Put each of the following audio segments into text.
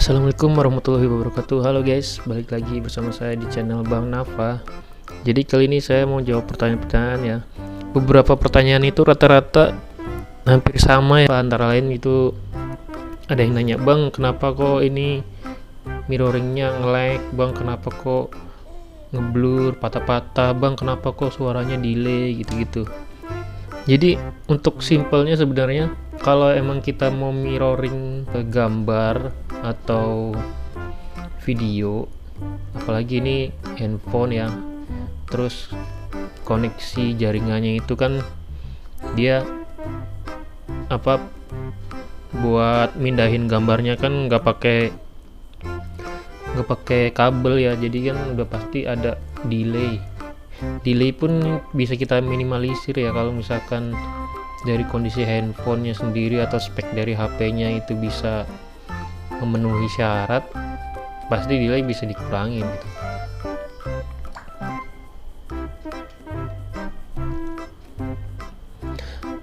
Assalamualaikum warahmatullahi wabarakatuh. Halo guys, balik lagi bersama saya di channel Bang Nafa. Jadi kali ini saya mau jawab pertanyaan-pertanyaan ya. Beberapa pertanyaan itu rata-rata hampir sama ya. Antara lain itu ada yang nanya, "Bang, kenapa kok ini mirroringnya nge-lag? Bang, kenapa kok ngeblur, patah-patah? Bang, kenapa kok suaranya delay?" gitu-gitu. Jadi untuk simpelnya sebenarnya kalau emang kita mau mirroring ke gambar atau video, apalagi ini handphone ya, terus koneksi jaringannya itu kan dia apa buat mindahin gambarnya kan nggak pakai kabel ya, jadi kan udah pasti ada delay pun bisa kita minimalisir ya kalau misalkan dari kondisi handphonenya sendiri atau spek dari HP-nya itu bisa memenuhi syarat, pasti delay bisa dikurangin gitu.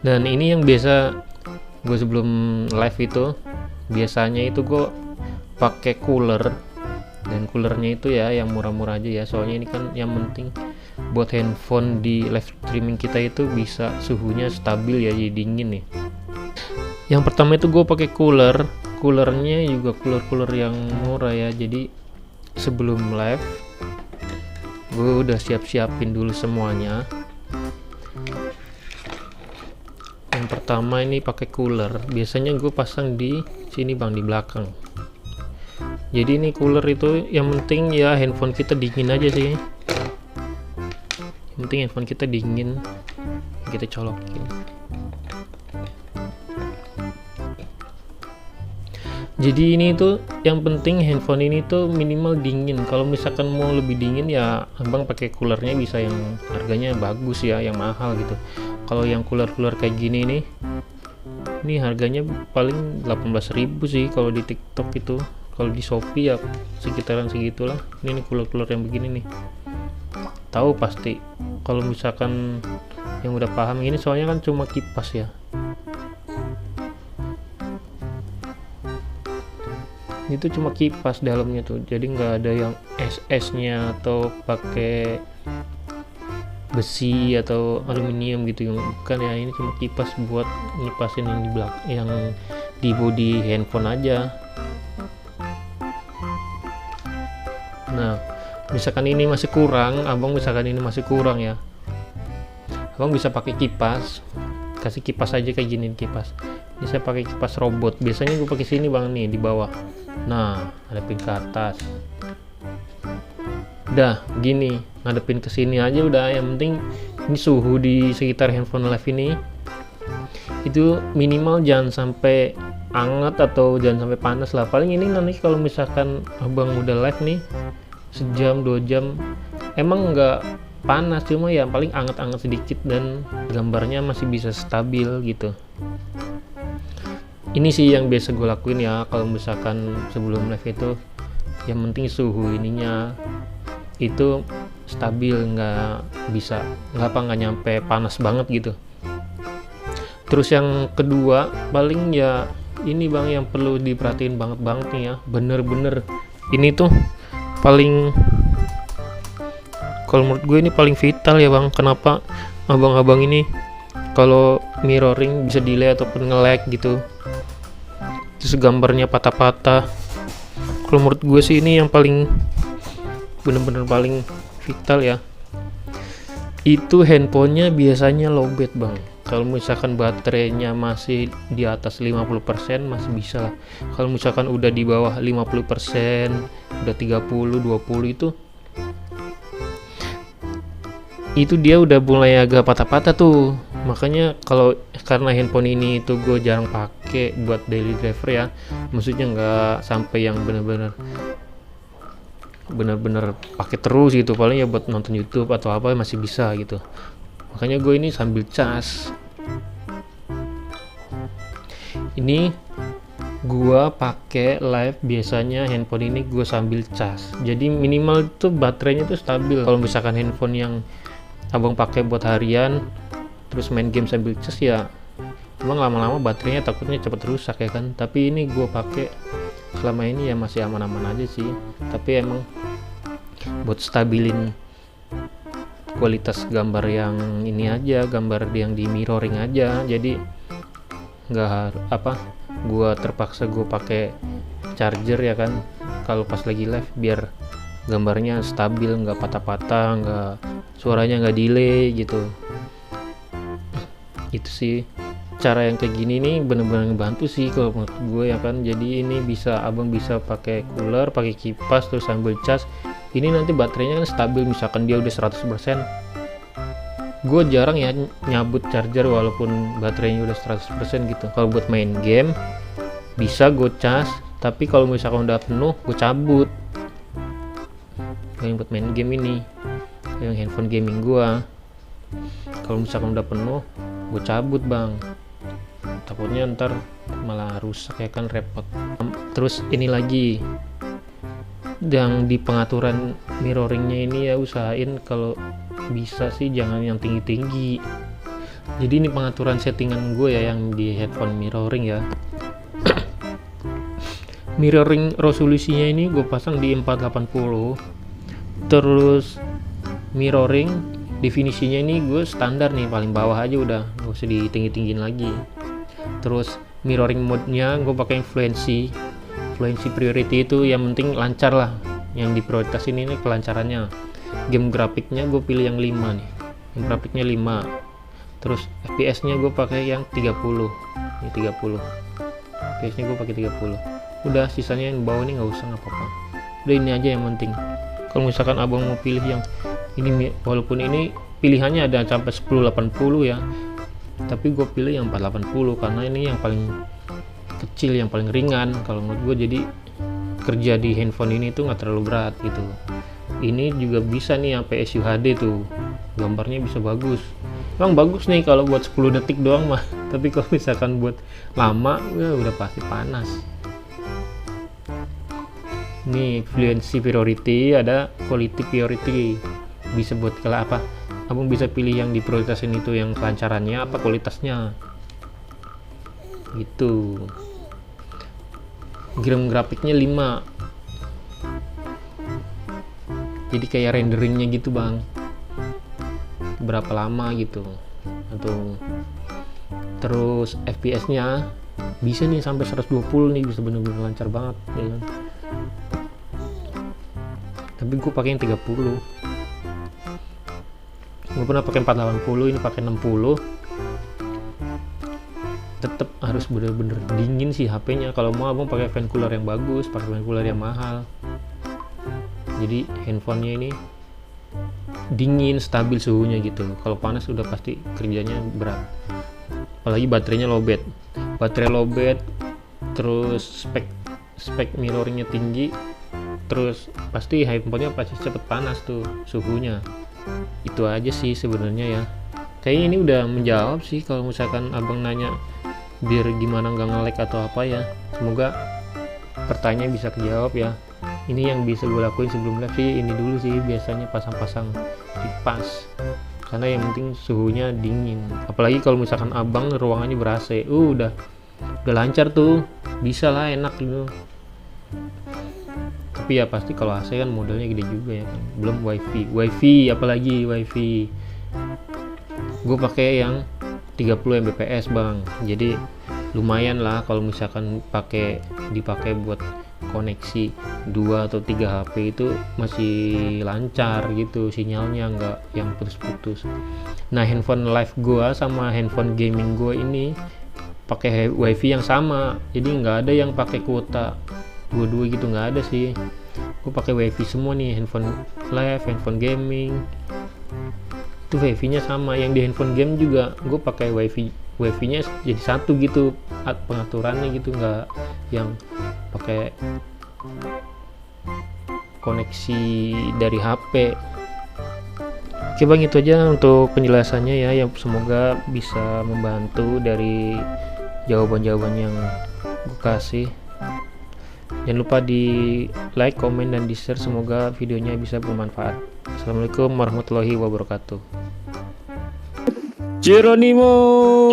Dan ini yang biasa gue sebelum live itu, biasanya itu gue pakai cooler, dan coolernya itu ya yang murah-murah aja ya, soalnya ini kan yang penting buat handphone di live streaming kita itu bisa suhunya stabil ya, jadi dingin nih. Yang pertama itu gue pakai coolernya juga cooler yang murah ya, jadi sebelum live gue udah siapin dulu semuanya. Yang pertama ini pakai cooler, biasanya gue pasang di sini bang, di belakang. Jadi ini cooler itu yang penting ya handphone kita dingin aja sih, yang penting handphone kita dingin, kita colokin. Jadi ini tuh yang penting handphone ini tuh minimal dingin. Kalau misalkan mau lebih dingin ya abang pakai coolernya bisa yang harganya bagus ya, yang mahal gitu. Kalau yang cooler kayak gini nih, ini harganya paling 18.000 sih kalau di TikTok itu. Kalau di Shopee ya sekitaran segitulah. Ini cooler yang begini nih, tahu pasti kalau misalkan yang udah paham ini, soalnya kan cuma kipas ya. Itu cuma kipas dalamnya tuh, jadi nggak ada yang SS-nya atau pakai besi atau aluminium gitu, bukan ya. Ini cuma kipas buat ngipasin yang di belakang, yang di bodi handphone aja. Nah, misalkan ini masih kurang, abang ya, abang bisa pakai kipas, kasih kipas aja kayak gini kipas. Ini saya pakai kipas robot, biasanya gue pakai sini bang nih di bawah. Nah, hadapin ke atas. Udah gini, ngadepin ke sini aja udah. Yang penting ini suhu di sekitar handphone live ini itu minimal jangan sampai hangat atau jangan sampai panas lah. Paling ini nanti kalau misalkan abang udah live nih sejam 2 jam emang nggak panas, cuma ya paling anget-anget sedikit dan gambarnya masih bisa stabil gitu. Ini sih yang biasa gue lakuin ya kalau misalkan sebelum live itu, yang penting suhu ininya itu stabil, nggak nyampe panas banget gitu. Terus yang kedua paling ya ini bang, yang perlu diperhatiin banget nih ya, bener-bener ini tuh paling, kalau menurut gue ini paling vital ya bang. Kenapa abang-abang ini kalau mirroring bisa delay ataupun nge-lag gitu, terus gambarnya patah-patah? Kalau menurut gue sih ini yang paling bener-bener paling vital ya, itu handphonenya biasanya lowbat bang. Kalau misalkan baterainya masih di atas 50% masih bisa lah. Kalau misalkan udah di bawah 50%, udah 30, 20 itu dia udah mulai agak patah-patah tuh. Makanya karena handphone ini itu gue jarang pakai buat daily driver ya, maksudnya nggak sampai yang bener-bener pakai terus gitu, paling ya buat nonton YouTube atau apa masih bisa gitu. Makanya gue ini sambil cas. Ini gue pakai live biasanya handphone ini gue sambil cas, jadi minimal tuh baterainya tuh stabil. Kalau misalkan handphone yang abang pakai buat harian terus main game sambil cas ya emang lama-lama baterainya takutnya cepat rusak ya kan. Tapi ini gue pakai selama ini ya masih aman-aman aja sih, tapi emang buat stabilin kualitas gambar yang ini aja, gambar yang di mirroring aja, jadi nggak gua terpaksa gue pakai charger ya kan kalau pas lagi live, biar gambarnya stabil, nggak patah-patah, nggak suaranya nggak delay gitu. Itu sih cara yang kayak gini nih bener-bener ngebantu sih kalau menurut gue ya kan. Jadi ini bisa abang bisa pakai cooler, pakai kipas, terus sambil cas ini nanti baterainya kan stabil, misalkan dia udah 100%. Gue jarang ya nyabut charger walaupun baterainya udah 100% gitu. Kalau buat main game bisa gue cas, tapi kalau misalkan udah penuh gue cabut. Yang buat main game ini, yang handphone gaming gue, kalau misalkan udah penuh gue cabut bang, takutnya ntar malah rusak ya kan, repot. Terus ini lagi yang di pengaturan mirroringnya ini ya, usahain kalau bisa sih jangan yang tinggi-tinggi. Jadi ini pengaturan settingan gue ya yang di headphone mirroring ya. Mirroring resolusinya ini gue pasang di 480, terus mirroring definisinya ini gue standar nih, paling bawah aja udah, gak usah ditinggi-tinggiin lagi. Terus mirroring mode-nya gue pakai fluency priority, itu yang penting lancar lah, yang diprioritasin ini kelancarannya. Game grafiknya gue pilih yang 5 nih, game grafiknya 5. Terus FPS nya gue pakai yang 30, ini 30, FPS nya gue pakai 30. Udah, sisanya yang bawah ini nggak usah, nggak apa-apa, udah ini aja yang penting. Kalau misalkan abang mau pilih yang ini, walaupun ini pilihannya ada sampai 1080 ya, tapi gue pilih yang 480 karena ini yang paling kecil, yang paling ringan kalau menurut gue. Jadi kerja di handphone ini tuh nggak terlalu berat gitu. Ini juga bisa nih sampai SUHD tuh, gambarnya bisa bagus. Emang bagus nih kalau buat 10 detik doang mah, tapi kalau misalkan buat lama ya udah pasti panas. Nih fluency priority, ada quality priority, bisa buat kalau apa abang bisa pilih yang diprioritasin itu yang kelancarannya apa kualitasnya gitu. Game grafiknya 5, jadi kayak renderingnya gitu bang, berapa lama gitu. Atau terus FPS nya bisa nih sampai 120 nih, bisa bener-bener lancar banget ya kan? Tapi gue pakai yang 30, gue pernah pakai 480, ini pakai 60. Tetap harus bener-bener dingin sih HP-nya. Kalau mau abang pakai fan cooler yang bagus, pakai fan cooler yang mahal. Jadi handphonenya ini dingin, stabil suhunya gitu. Kalau panas udah pasti kerjanya berat. Apalagi baterainya lowbat, terus spek mirroringnya tinggi, terus pasti handphonenya pasti cepet panas tuh suhunya. Itu aja sih sebenarnya ya. Kayaknya ini udah menjawab sih kalau misalkan abang nanya biar gimana nggak nge-lag atau apa ya. Semoga pertanyaan bisa kejawab ya. Ini yang bisa gue lakuin sebelum live sih ini dulu sih, biasanya pasang-pasang kipas karena yang penting suhunya dingin. Apalagi kalau misalkan abang ruangannya ber-AC, udah lancar tuh, bisa lah, enak gitu. Tapi ya pasti kalau AC kan modelnya gede juga ya kan. Belum wifi apalagi wifi gue pakai yang 30 Mbps bang, jadi lumayan lah kalau misalkan dipakai buat koneksi 2 atau 3 HP itu masih lancar gitu sinyalnya, nggak yang putus-putus. Nah handphone live gua sama handphone gaming gua ini pakai wifi yang sama, jadi nggak ada yang pakai kuota dua-dua gitu, nggak ada sih. Gua pakai wifi semua nih, handphone live, handphone gaming itu wifi-nya sama. Yang di handphone game juga gue pakai wifi-nya jadi satu gitu pengaturannya gitu, nggak yang pakai koneksi dari HP. Oke bang, itu aja untuk penjelasannya ya, yang semoga bisa membantu dari jawaban-jawaban yang gue kasih. Jangan lupa di like, komen, dan di share, semoga videonya bisa bermanfaat. Assalamualaikum warahmatullahi wabarakatuh. Geronimo.